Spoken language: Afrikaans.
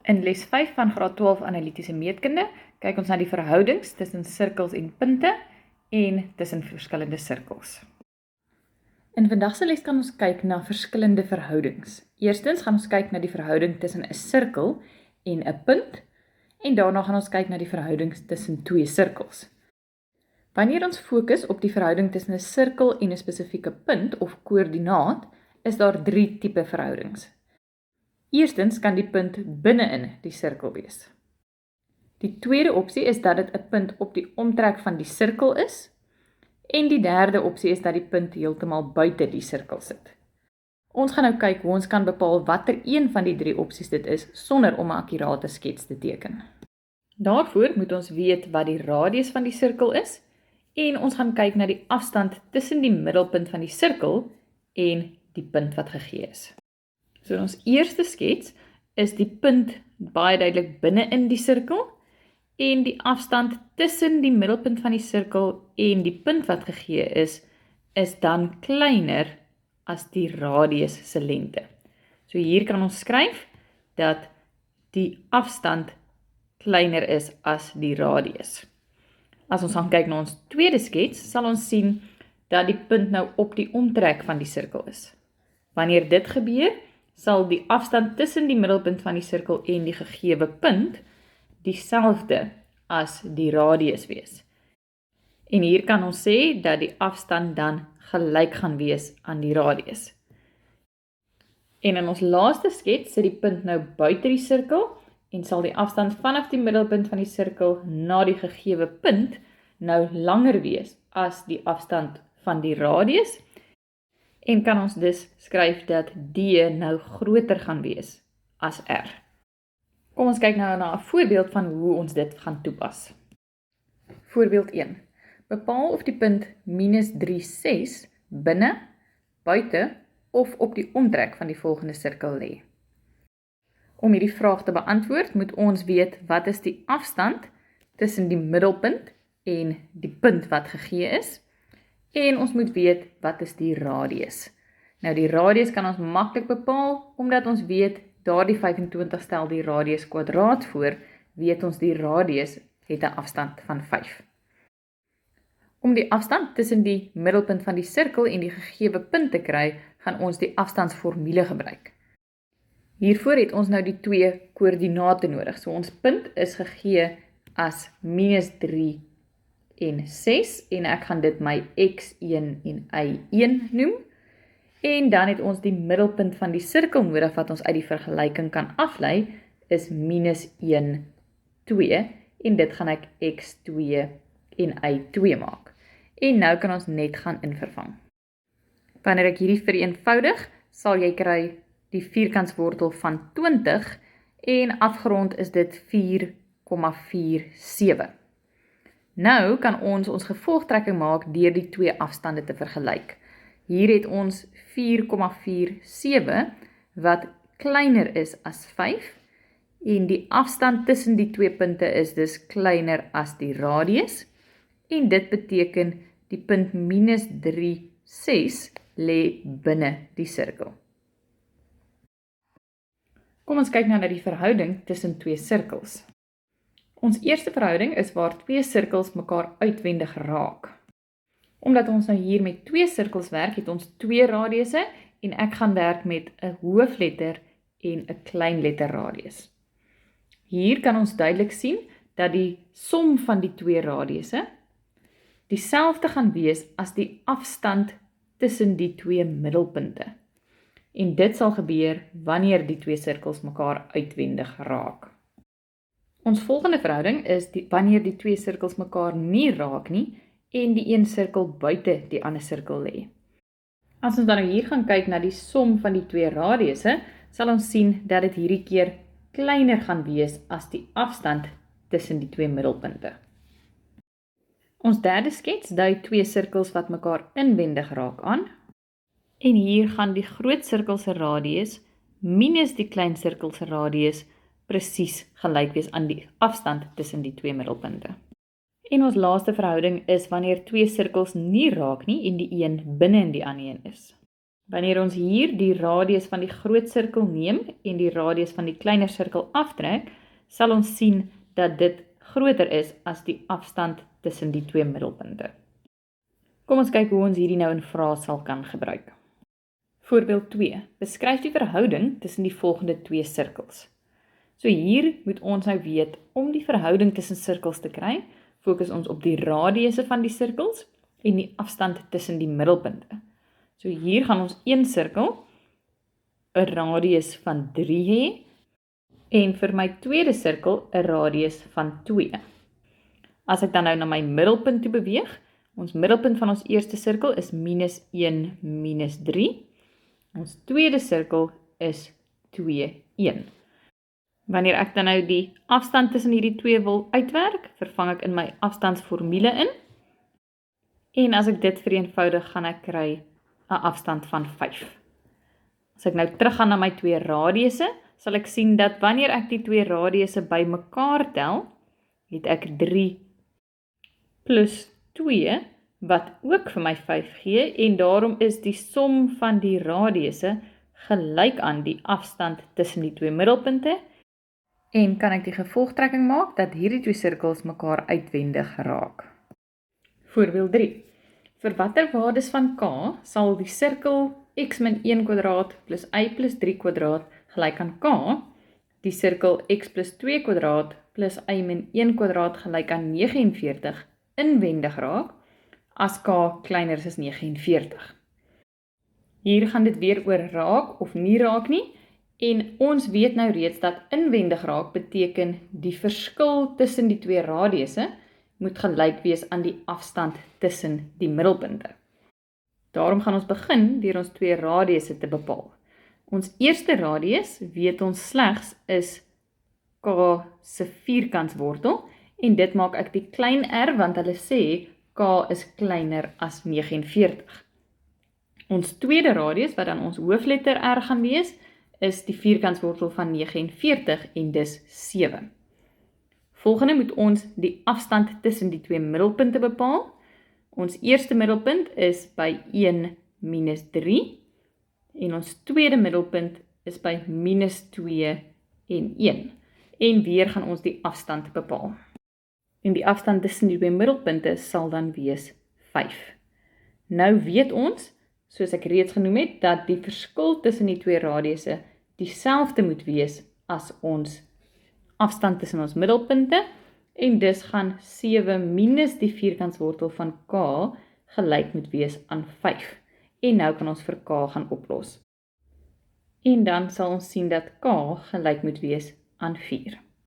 In les 5 van graad 12 analitiese meetkunde kyk ons na die verhoudings tussen sirkels en punte en tussen verskillende sirkels. In vandag se les kan ons kyk na verskillende verhoudings. Eerstens gaan ons kyk na die verhouding tussen 'n sirkel en 'n punt en daarna gaan ons kyk na die verhoudings tussen twee sirkels. Wanneer ons fokus op die verhouding tussen 'n sirkel en 'n spesifieke punt of koördinaat, is daar 3 tipe verhoudings. Eerstens kan die punt binne-in die sirkel wees. Die tweede opsie is dat dit 'n punt op die omtrek van die sirkel is, en die derde opsie is dat die punt heeltemal buite die sirkel sit. Ons gaan nou kyk hoe ons kan bepaal watter een van die 3 opsies dit is, sonder om 'n akkurate skets te teken. Daarvoor moet ons weet wat die radius van die sirkel is, en ons gaan kyk na die afstand tussen die middelpunt van die sirkel en die punt wat gegee is. So ons eerste skets is die punt baie duidelik binne in die sirkel en die afstand tussen die middelpunt van die sirkel en die punt wat gegee is dan kleiner as die radius se lengte. So hier kan ons skryf dat die afstand kleiner is as die radius. As ons gaan kyk na ons tweede skets, sal ons sien dat die punt nou op die omtrek van die sirkel is. Wanneer dit gebeur, sal die afstand tussen die middelpunt van die sirkel en die gegewe punt dieselfde as die radius wees. En hier kan ons sê dat die afstand dan gelyk gaan wees aan die radius. En in ons laaste skets sit die punt nou buite die sirkel en sal die afstand vanaf die middelpunt van die sirkel na die gegewe punt nou langer wees as die afstand van die radius, en kan ons dus skryf dat D nou groter gaan wees as R. Kom ons kyk nou na 'n voorbeeld van hoe ons dit gaan toepas. Voorbeeld 1. Bepaal of die punt -3,6 binne, buite of op die omtrek van die volgende sirkel lê. Om hierdie vraag te beantwoord, moet ons weet wat is die afstand tussen die middelpunt en die punt wat gegee is, en ons moet weet wat is die radius. Nou die radius kan ons maklik bepaal, omdat ons weet daardie 25 stel die radius kwadraat voor, weet ons die radius het 'n afstand van 5. Om die afstand tussen die middelpunt van die sirkel en die gegewe punt te kry, gaan ons die afstandsformule gebruik. Hiervoor het ons nou die 2 koördinate nodig. So ons punt is gegee as -3 en 6, en ek gaan dit my x1 en y1 noem. En dan het ons die middelpunt van die sirkel nodig wat ons uit die vergelyking kan aflei, is -1, 2, en dit gaan ek x2 en y2 maak. En nou kan ons net gaan invervang. Wanneer ek hierdie vereenvoudig, sal jy kry die vierkantswortel van 20 en afgerond is dit 4,47. Nou kan ons gevolgtrekking maak deur die 2 afstande te vergelyk. Hier het ons 4,47 wat kleiner is as 5 en die afstand tussen die 2 punte is dus kleiner as die radius, en dit beteken die punt -3,6 lê binne die sirkel. Kom ons kyk nou na die verhouding tussen 2 sirkels. Ons eerste verhouding is waar 2 sirkels mekaar uitwendig raak. Omdat ons nou hier met 2 sirkels werk, het ons 2 radiusse en ek gaan werk met 'n hoofletter en 'n kleinletter radius. Hier kan ons duidelik sien dat die som van die 2 radiusse dieselfde gaan wees as die afstand tussen die 2 middelpunte. En dit sal gebeur wanneer die 2 sirkels mekaar uitwendig raak. Ons volgende verhouding is wanneer die 2 sirkels mekaar nie raak nie en die een sirkel buite die ander sirkel lê. As ons dan nou hier gaan kyk na die som van die 2 radiusse, sal ons sien dat dit hierdie keer kleiner gaan wees as die afstand tussen die 2 middelpunte. Ons derde skets dui 2 sirkels wat mekaar inwendig raak aan, en hier gaan die groot sirkel se radius minus die klein sirkel se radius presies gelyk wees aan die afstand tussen die 2 middelpunte. En ons laaste verhouding is wanneer 2 sirkels nie raak nie en die een binne in die ander een is. Wanneer ons hier die radius van die groot sirkel neem en die radius van die kleiner sirkel aftrek, sal ons sien dat dit groter is as die afstand tussen die twee middelpunte. Kom ons kyk hoe ons hierdie nou in vrae sal kan gebruik. Voorbeeld 2. Beskryf die verhouding tussen die volgende twee sirkels. So hier moet ons nou weet, om die verhouding tussen sirkels te kry, fokus ons op die radiusse van die sirkels en die afstand tussen die middelpunte. So hier gaan ons een sirkel 'n radius van 3 hê en vir my tweede sirkel 'n radius van 2. As ek dan nou na my middelpunt toe beweeg, ons middelpunt van ons eerste sirkel is -1, -3. Ons tweede sirkel is 2, 1. Wanneer ek dan nou die afstand tussen hierdie twee wil uitwerk, vervang ek in my afstandsformule in. En as ek dit vereenvoudig, gaan ek kry 'n afstand van 5. As ek nou teruggaan na my twee radiusse, sal ek sien dat wanneer ek die twee radiusse bymekaar tel, het ek 3 plus 2, wat ook vir my 5 gee, en daarom is die som van die radiusse gelyk aan die afstand tussen die twee middelpunte, en kan ek die gevolgtrekking maak dat hierdie twee sirkels mekaar uitwendig raak. Voorbeeld 3. Vir watter waardes van k sal die sirkel x min 1 kwadraat plus y plus 3 kwadraat gelyk aan k, die sirkel x plus 2 kwadraat plus y min 1 kwadraat gelyk aan 49 inwendig raak, as k kleiner is as 49. Hier gaan dit weer oor raak of nie raak nie, en ons weet nou reeds dat inwendig raak beteken die verskil tussen die twee radiusse moet gelyk wees aan die afstand tussen die middelpunte. Daarom gaan ons begin deur ons twee radiusse te bepaal. Ons eerste radius, weet ons slegs, is k se vierkantswortel, en dit maak ek die klein r, want hulle sê k is kleiner as 49. Ons tweede radius, wat dan ons hoofletter r gaan wees, is die vierkantswortel van 49 en dis 7. Volgende moet ons die afstand tussen die twee middelpunte bepaal. Ons eerste middelpunt is by 1 minus 3 en ons tweede middelpunt is by minus 2 en 1. En weer gaan ons die afstand bepaal. En die afstand tussen die twee middelpunte sal dan wees 5. Nou weet ons, soos ek reeds genoem het, dat die verskil tussen die twee radiusse dieselfde moet wees as ons afstand tussen ons middelpunte, en dus gaan 7 minus die vierkantswortel van k gelyk moet wees aan 5. En nou kan ons vir k gaan oplos. En dan sal ons sien dat k gelyk moet wees aan 4.